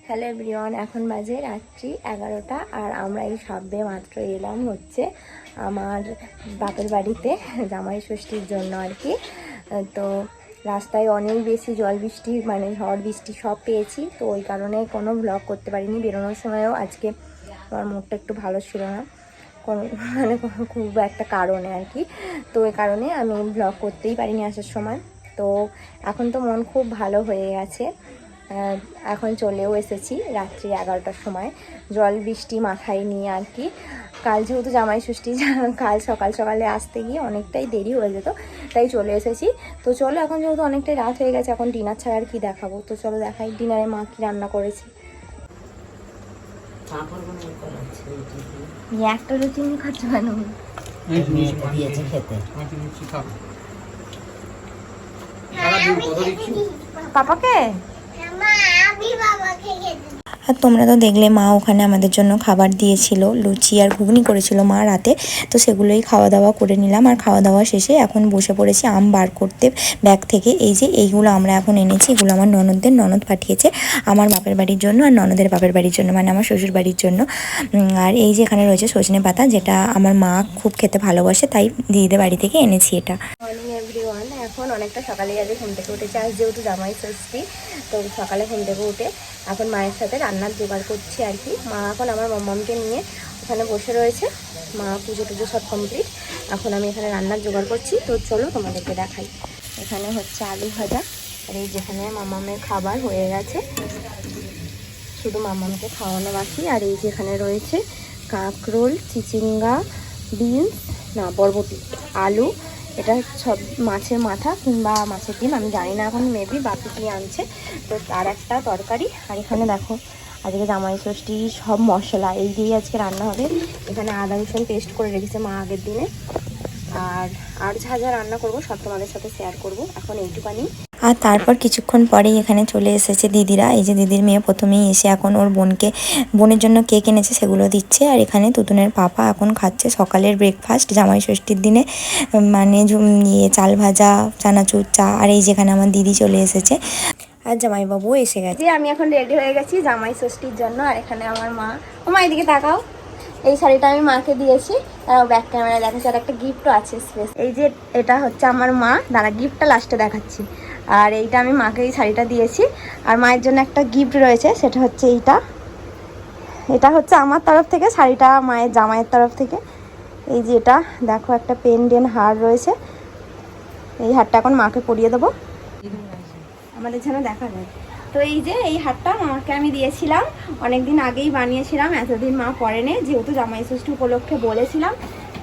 Hello everyone, এখন বাজে রাত্রি 11টা আর আমরা এই সবে মাত্র এলাম হচ্ছে আমার বাপের বাড়িতে জামাই ষষ্ঠীর জন্য আর কি। তো রাস্তায় অনেক বেশি জল বৃষ্টি মানে ঝড় বৃষ্টি সব পেয়েছি, তো ওই কারণে কোনো ব্লগ করতে পারিনি। বেরোনোর সময়ও আজকে আমার মুডটা একটু ভালো ছিল না, কোনো খুব একটা কারণে আর কি। তো ওই কারণে আমি ব্লগ করতেই পারিনি আসার সময়। তো এখন তো মন খুব ভালো হয়ে গেছে, এখন চলেও এসেছি রাত্রি 11টার সময় জল বৃষ্টি মাথায় নিয়ে আর কি। কাল যেহেতু জামাই ষষ্ঠী, কাল সকাল সকালে আসতে গিয়ে অনেকটাই দেরি হয়ে যেত, তাই চলে এসেছি। তো চলো, এখন যেহেতু অনেকটাই রাত হয়ে গেছে, এখন ডিনার ছাড়া আর কি দেখাবো। তো চলো দেখাই ডিনারে মা কি রান্না করেছে। একটা রুটি নিয়ে খাচ্ছ কেন? পাপাকে আর তোমরা তো দেখলে মা ওখানে আমাদের জন্য খাবার দিয়েছিল, লুচি আর ঘুগনি করেছিল মা রাতে। তো সেগুলোই খাওয়া দাওয়া করে নিলাম, আর খাওয়া দাওয়া শেষে এখন বসে পড়েছি আম বার করতে ব্যাগ থেকে। এই যে এইগুলো আমরা এখন এনেছি, এগুলো আমার ননদ পাঠিয়েছে আমার বাপের বাড়ির জন্য আর ননদের বাপের বাড়ির জন্য, মানে আমার শ্বশুর বাড়ির জন্য। আর এই যে এখানে রয়েছে সজনে পাতা, যেটা আমার মা খুব খেতে ভালোবাসে, তাই দিদিদের বাড়ি থেকে এনেছি এটা। মর্নিং এভরিওয়ান, এখন অনেকটা সকালে আগে ঘুম থেকে উঠেছে, আজ যেহেতু জামাই ষষ্ঠী। তো সকালে ঘুম থেকে উঠে এখন মায়ের সাথে রান্নার জোগাড় করছি আর কি। মা এখন আমার মাম্মামকে নিয়ে ওখানে বসে রয়েছে, মা পুজো টুজো সব কমপ্লিট। এখন আমি এখানে রান্নার জোগাড় করছি, তো চলো তোমাদেরকে দেখাই। এখানে হচ্ছে আলু ভাজা, আর এই যেখানে মাম্মামের খাবার হয়ে গেছে, শুধু মাম্মামকে খাওয়ানো বাকি। আর এই যেখানে রয়েছে কাঁকরোল, চিচিঙ্গা, বিনস না বরবটি, আলু, এটা সব মাছের মাথা কিংবা মাছের ডিম, আমি জানি না এখন, মেবি বাপি কি আনছে। তো তার একটা তরকারি। আর এখানে দেখো আজকে জামাই ষষ্ঠী সব মশলা এই দিয়েই আজকে রান্না হবে। এখানে আদা রসুন পেস্ট করে রেখেছে মা আগের দিনে। আর যা যা রান্না করবো সব তোমাদের সাথে শেয়ার করব। এখন এইটুখানি। আর তারপর কিছুক্ষণ পরেই এখানে চলে এসেছে দিদিরা। এই যে দিদির মেয়ে প্রথমেই এসে এখন ওর বোনের জন্য কেক এনেছে, সেগুলো দিচ্ছে। আর এখানে তুতুনের পাপা এখন খাচ্ছে সকালের ব্রেকফাস্ট জামাই ষষ্ঠীর দিনে, মানে চাল ভাজা, চানাচুর, চা। আর এই যেখানে আমার দিদি চলে এসেছে আর জামাইবাবু এসে গেছে। আমি এখন রেডি হয়ে গেছি জামাই ষষ্ঠীর জন্য। আর এখানে আমার মা, ও মা এদিকে তাকাও, এই শাড়িটা আমি মাকে দিয়েছি, ব্যাক ক্যামেরা দেখাচ্ছি। আর একটা গিফটও আছে স্পেস, এই যে এটা হচ্ছে আমার মা, দাঁড়া গিফটটা লাস্টে দেখাচ্ছি। আর এইটা আমি মাকে এই শাড়িটা দিয়েছি। আর মায়ের জন্য একটা গিফট রয়েছে, সেটা হচ্ছে এটা হচ্ছে আমার তরফ থেকে, শাড়িটা মায়ের জামাইয়ের তরফ থেকে। এই যে এটা দেখো, একটা পেন্ডেন্ট হার রয়েছে, এই হারটা এখন মাকে পরিয়ে দেবো, আমাদের যেন দেখা যায়। তো এই যে এই হারটা মাকে আমি দিয়েছিলাম, অনেকদিন আগেই বানিয়েছিলাম, এতদিন মা পরেনি, যেহেতু জামাই ষষ্ঠী উপলক্ষে বলেছিলাম।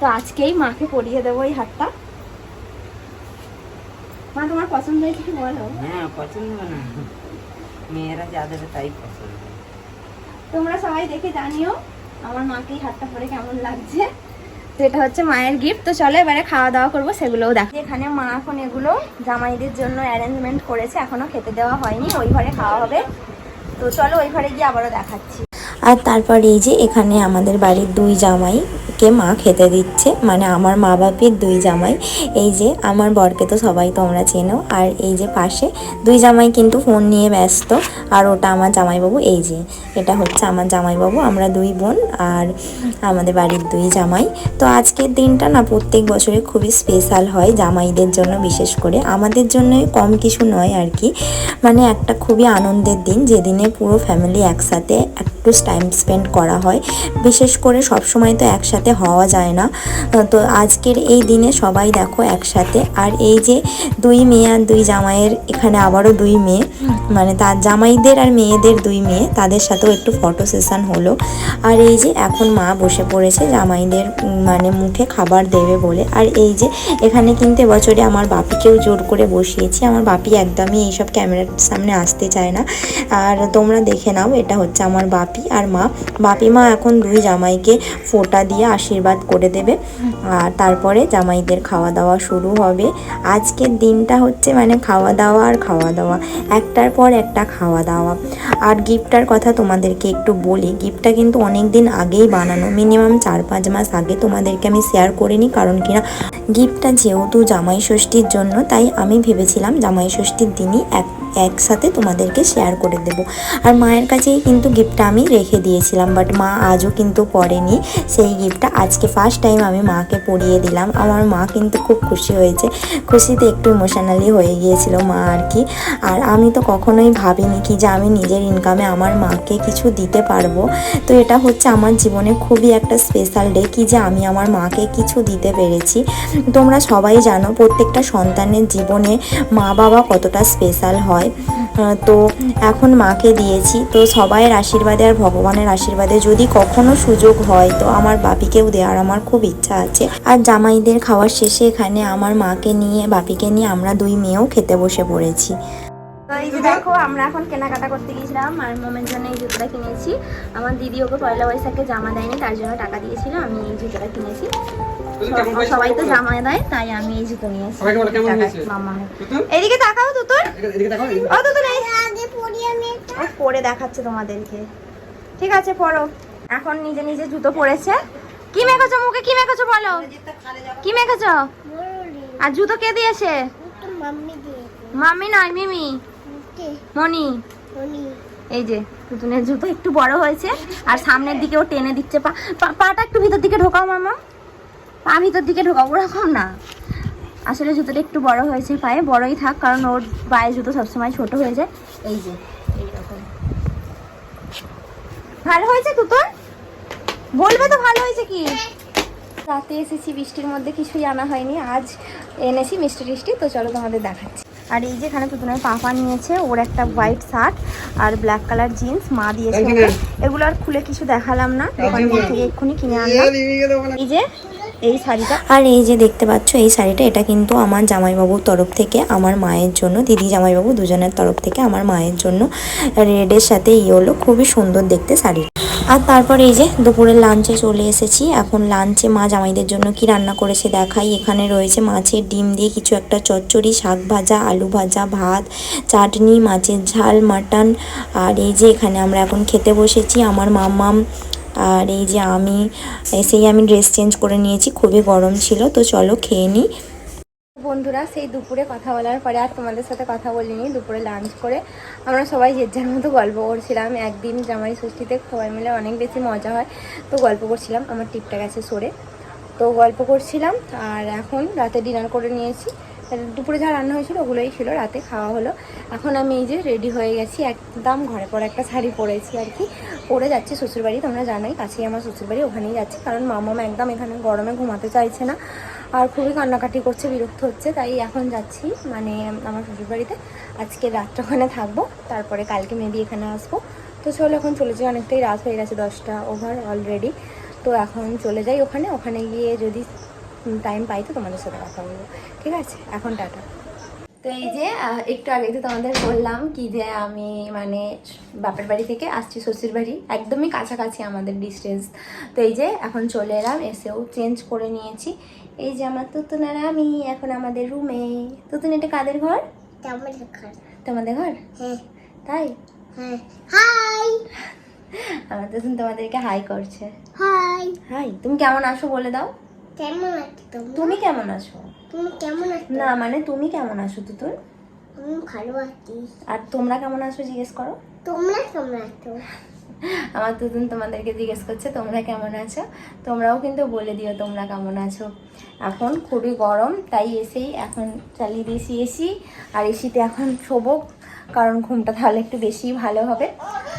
তো আজকেই মাকে পরিয়ে দেবো এই হারটা। মা তোমার পছন্দ হয়েছে কি বলো? হ্যাঁ পছন্দ না, মেয়েরা যা দেবে তাই পছন্দ। তোমরা সবাই দেখে জানিও আমার মাকে এই হারটা পরে কেমন লাগছে। তো এটা হচ্ছে মায়ের গিফট। তো চলো এবারে খাওয়া দাওয়া করবো, সেগুলোও দেখো। এখানে মা এখন এগুলো জামাইদের জন্য অ্যারেঞ্জমেন্ট করেছে, এখনো খেতে দেওয়া হয়নি, ওই ঘরে খাওয়া হবে। তো চলো ওই ঘরে গিয়ে আবারও দেখাচ্ছি। আর তারপর এই যে এখানে আমাদের বাড়ির দুই জামাইকে মা খেতে দিচ্ছে, মানে আমার মা বাপির দুই জামাই। এই যে আমার বরকে তো সবাই তোমরা চেনো। আর এই যে পাশে দুই জামাই কিন্তু ফোন নিয়ে ব্যস্ত, আর ওটা আমার জামাইবাবু। এই যে এটা হচ্ছে আমার জামাইবাবু, আমরা দুই বোন আর আমাদের বাড়ির দুই জামাই। তো আজকের দিনটা না প্রত্যেক বছরে খুবই স্পেশাল হয় জামাইদের জন্য, বিশেষ করে আমাদের জন্য কম কিছু নয় আর কি। মানে একটা খুবই আনন্দের দিন, যেদিনে পুরো ফ্যামিলি একসাথে একটু টাইম স্পেন্ড করা হয়। বিশেষ করে সব সময় তো একসাথে হওয়া যায় না, তো আজকের এই দিনে সবাই দেখো একসাথে। আর এই যে দুই মেয়ে আর দুই জামাইয়ের, এখানে আবারও দুই মেয়ে, মানে তার জামাইদের আর মেয়েদের দুই মেয়ে, তাদের সাথেও একটু ফটো সেশন হলো। আর এই যে এখন মা বসে পড়েছে জামাইদের মানে মুখে খাবার দেবে বলে। আর এই যে এখানে কিন্তু এবছরে আমার বাপিকেও জোর করে বসিয়েছি, আমার বাপি একদমই এইসব ক্যামেরার সামনে আসতে চায় না। আর তোমরা দেখে নাও, এটা হচ্ছে আমার বাপি আর মা। বাপি মা এখন দুই জামাইকে ফোঁটা দিয়ে দিয়ে আশীর্বাদ করে দেবে। আর তারপরে জামাইদের খাওয়া দাওয়া শুরু হবে। আজকের দিনটা হচ্ছে মানে খাওয়া দাওয়া আর খাওয়া দাওয়া, একটার পর একটা খাওয়া দাওয়া। আর গিফটটার কথা তোমাদেরকে একটু বলি, গিফটটা কিন্তু অনেক দিন আগেই বানানো, মিনিমাম 4-5 মাস আগে। তোমাদেরকে আমি শেয়ার করিনি, কারণ কিনা গিফটটা যেহেতু জামাই ষষ্ঠীর জন্য, তাই আমি ভেবেছিলাম জামাই ষষ্ঠীর দিনই একসাথে তোমাদেরকে শেয়ার করে দেব। আর মায়ের কাছেই কিন্তু গিফটটা আমি রেখে দিয়েছিলাম, বাট মা আজও কিন্তু পরেনি সেই গিফটটা। আজকে ফার্স্ট টাইম আমি মাকে পরিয়ে দিলাম। আমার মা কিন্তু খুব খুশি হয়েছে, খুশিতে একটু ইমোশনালি হয়ে গিয়েছিল মা আর কি। আর আমি তো কখনোই ভাবিনি কি যে আমি নিজের ইনকামে আমার মাকে কিছু দিতে পারবো। তো এটা হচ্ছে আমার জীবনে খুবই একটা স্পেশাল ডে, কি যে আমি আমার মাকে কিছু দিতে পেরেছি। তোমরা সবাই জানো প্রত্যেকটা সন্তানের জীবনে মা বাবা কতটা স্পেশাল হয়। তো এখন মাকে দিয়েছি, তো সবাইয়ের আশীর্বাদে আর ভগবানের আশীর্বাদে যদি কখনো সুযোগ হয় তো আমার বাপিকেও দেওয়ার আমার খুব ইচ্ছা আছে। আর জামাইদের খাওয়ার শেষে এখানে আমার মাকে নিয়ে বাপিকে নিয়ে আমরা দুই মেয়েও খেতে বসে পড়েছি। তো এই যে দেখো, আমরা এখন কেনাকাটা করতে গিয়েছিলাম আর মোমের জন্য এই জুতোটা কিনেছি। আমার দিদি ওকে পয়লা বৈশাখে জামা দেয়নি, তার জন্য টাকা দিয়েছিল, আমি এই জুতোটা কিনেছি। সবাই তো জামা দেয়, তাই আমি এই জুতো নিয়েছি। মামা এদিকে তাকাও তুতুন, ও তুতুন ও পরে দেখাচ্ছে তোমাদেরকে। ঠিক আছে পরো। এখন নিজে নিজে জুতো পরেছে। কি মেখেছো মুখে, কি মেখেছো বলো, কি মেখেছো? আর জুতো কে দিয়েছে? মাম্মি নয়, মিমি, মনি। এই যে তুতুনের জুতো একটু বড় হয়েছে আর সামনের দিকে ও টেনে দিচ্ছে। পাটা একটু ভিতর দিকে ঢোকাও মামা, পা ভিতর দিকে ঢোকাও, ওরকম না। আসলে জুতোটা একটু বড় হয়েছে পায়ে, বড়ই থাক, কারণ ওর পায়ে জুতো সবসময় ছোট হয়ে যায়। এই যে এইরকম। ভালো হয়েছে তুতুন? বলবে তো ভালো হয়েছে কি। রাতে এসেছি, বৃষ্টির মধ্যে কিছুই আনা হয়নি, আজ এনেছি মিষ্টি টিষ্টি। তো চলো তোমাদের দেখাচ্ছি। আর এই যে এখানে তুতুনের পাপা নিয়েছে, ওর একটা হোয়াইট শার্ট আর ব্ল্যাক কালার জিন্স মা দিয়েছে ওকে। এগুলো আর খুলে কিছু দেখালাম না, দোকান থেকে এক্ষুনি কিনে আনলাম। এই যে এই শাড়িটা, আর এই যে দেখতে পাচ্ছ এই শাড়িটা, এটা কিন্তু আমার জামাইবাবুর তরফ থেকে আমার মায়ের জন্য, দিদি জামাইবাবু দুজনের তরফ থেকে আমার মায়ের জন্য। রেডের সাথে ইয়েলো, খুবই সুন্দর দেখতে শাড়ি। আর তারপর এই যে দুপুরের লাঞ্চে চলে এসেছি। এখন লাঞ্চে মা জামাইদের জন্য কি রান্না করেছে দেখাই। এখানে রয়েছে মাছের ডিম দিয়ে কিছু একটা চচ্চড়ি, শাক ভাজা, আলু ভাজা, ভাত, চাটনি, মাছের ঝাল, মাটন। আর এই যে এখানে আমরা এখন খেতে বসেছি, আমার মাম্মাম আর এই যে আমি। এসেই আমি ড্রেস চেঞ্জ করে নিয়েছি, খুবই গরম ছিল। তো চলো খেয়ে নিই। বন্ধুরা সেই দুপুরে কথা বলার পরে আর তোমাদের সাথে কথা বলিনি। দুপুরে লাঞ্চ করে আমরা সবাই যে যার মতো গল্প করছিলাম। একদিন জামাই ষষ্ঠীতে সবাই মিলে অনেক বেশি মজা হয়, তো গল্প করছিলাম। আমার টিপটা গেছে সরে, তো গল্প করছিলাম। আর এখন রাতে ডিনার করে নিয়েছি। দুপুরে যা রান্না হয়েছিল ওগুলোই ছিল, রাতে খাওয়া হলো। এখন আমি এই যে রেডি হয়ে গেছি, একদম ঘরে পরে একটা শাড়ি পরেছি আর কি। পরে যাচ্ছি শ্বশুরবাড়ি, তোমরা জানোই কাছেই আমার শ্বশুরবাড়ি, ওখানেই যাচ্ছি। কারণ মামা একদম এখানে গরমে ঘুমাতে চাইছে না আর খুবই কান্নাকাটি করছে, বিরক্ত হচ্ছে। তাই এখন যাচ্ছি মানে আমার শ্বশুরবাড়িতে। আজকে রাতটা ওখানে থাকবো, তারপরে কালকে মেবি এখানে আসবো। তো চলো এখন চলে যাই, অনেকটাই রাত হয়ে গেছে, 10টা ওভার অলরেডি। তো এখন চলে যাই ওখানে, ওখানে গিয়ে যদি টাইম পাই তো তোমাদের সাথে কথা বলবো। ঠিক আছে, এখন টাটা। তো এই যে একটু আগে তো তোমাদের বললাম কি যে আমি মানে বাপের বাড়ি থেকে আসছি শ্বশুর বাড়ি, একদমই কাছাকাছি আমাদের ডিস্টেন্স। তো এই যে এখন চলে এলাম, এসেও চেঞ্জ করে নিয়েছি। এই যে আমার তুতুন আর আমি এখন আমাদের রুমে। তুতুন এটা কাদের ঘর? তোমাদের ঘর? হ্যাঁ। তাই? হ্যাঁ। হাই। আমার তুতুন তোমাদেরকে হাই করছে। হাই। হাই। তুমি কেমন আছো বলে দাও। কেমন আছো তুমি? কেমন আছো তুমি? কেমন আছো না মানে তুমি কেমন আছো তুতুন? আমি ভালো আছি। আর তোমরা কেমন আছো জিজ্ঞেস করো। তোমরা কেমন আছো? আমার তুতুন তোমাদেরকে জিজ্ঞেস করছে তোমরা কেমন আছো। তোমরাও কিন্তু বলে দিও তোমরা কেমন আছো। এখন খুবই গরম, তাই এসেই এখন চালিয়ে দিয়েছি এসি। আর এসিতে এখন শোবো, কারণ ঘুমটা তাহলে একটু বেশি ভালো হবে।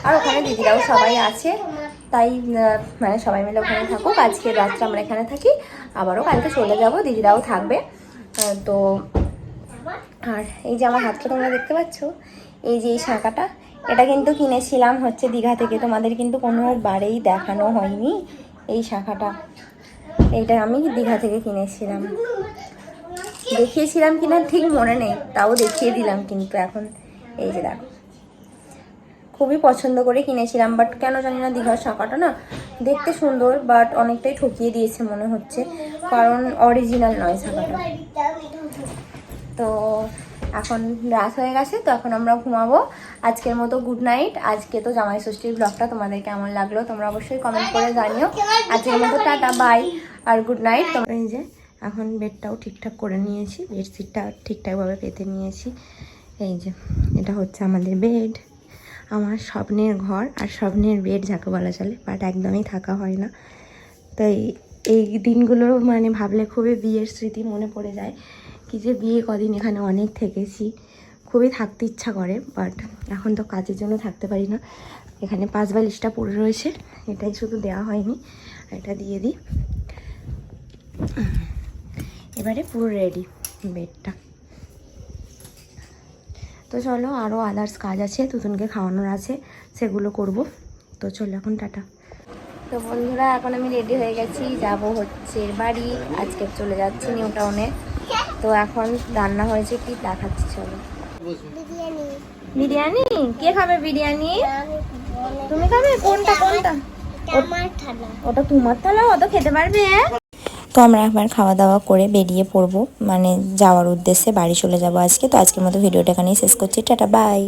আর ওখানে দিদিরাও সবাই আছে, তাই মানে সবাই মিলে ওখানে থাকুক। আজকে রাতটা আমরা এখানে থাকি, আবারও কালকে চলে যাব, দিদিরাও থাকবে। তো আর এই যে আমার হাতটা তোমরা দেখতে পাচ্ছ, এই যে এই শাঁখাটা, এটা কিন্তু কিনেছিলাম হচ্ছে দীঘা থেকে। তোমাদের কিন্তু কোনো বারেই দেখানো হয়নি এই শাঁখাটা। এইটা আমি দীঘা থেকে কিনেছিলাম, দেখিয়েছিলাম কিনা ঠিক মনে নেই, তাও দেখিয়ে দিলাম। কিন্তু এখন এই যে দেখো, খুবই পছন্দ করে কিনেছিলাম, বাট কেন জানি না দীঘার শাঁখাটা না দেখতে সুন্দর বাট অনেকটাই ঠকিয়ে দিয়েছে মনে হচ্ছে, কারণ অরিজিনাল নয় শাঁখাটা। তো এখন রাত হয়ে গেছে, তো এখন আমরা ঘুমাবো। আজকের মতো গুড নাইট। আজকে তো জামাই ষষ্ঠীর ব্লগটা তোমাদের কেমন লাগলো তোমরা অবশ্যই কমেন্ট করে জানিও। আজকের মতো টাটা বাই আর গুড নাইট। এই যে এখন বেডটাও ঠিকঠাক করে নিয়েছি, বেডশিটটা ঠিকঠাকভাবে পেতে নিয়েছি। এই যে এটা হচ্ছে আমাদের বেড, আমার স্বপ্নের ঘর আর স্বপ্নের বেড যাকে বলা চলে, বাট একদমই থাকা হয় না। তাই এই দিনগুলো মানে ভাবলে খুবই বিয়ের স্মৃতি মনে পড়ে যায়, কি যে বিয়ে কদিন এখানে অনেক থেকেছি, খুবই থাকতে ইচ্ছা করে, বাট এখন তো কাজের জন্য থাকতে পারি না। এখানে 5 বালিশটা পড়ে রয়েছে, এটাই শুধু দেওয়া হয়নি, এটা দিয়ে দিই। এবারে পুরো রেডি বেডটা। তো চলো, আরও আদার্স কাজ আছে, তুতুনকে খাওয়ানোর আছে, সেগুলো করব। তো চলো এখন টাটা। তো বন্ধুরা এখন আমি রেডি হয়ে গেছি, যাব হচ্ছে বাড়ি, আজকে চলে যাচ্ছি নিউ টাউনে। তো এখন রান্না হয়েছে কি দেখাচ্ছি, চলো। বিরিয়ানি কে খাবে? বিরিয়ানি তুমি খাবে? কোনটা কোনটা? ওটা তোমার থালা, অত খেতে পারবে? তো আমরা আবার খাওয়া দাওয়া করে বেরিয়ে পড়বো, মানে যাওয়ার উদ্দেশ্যে বাড়ি চলে যাব আজকে। তো আজকের মতো ভিডিওটা এখানেই শেষ করছি, টাটা বাই।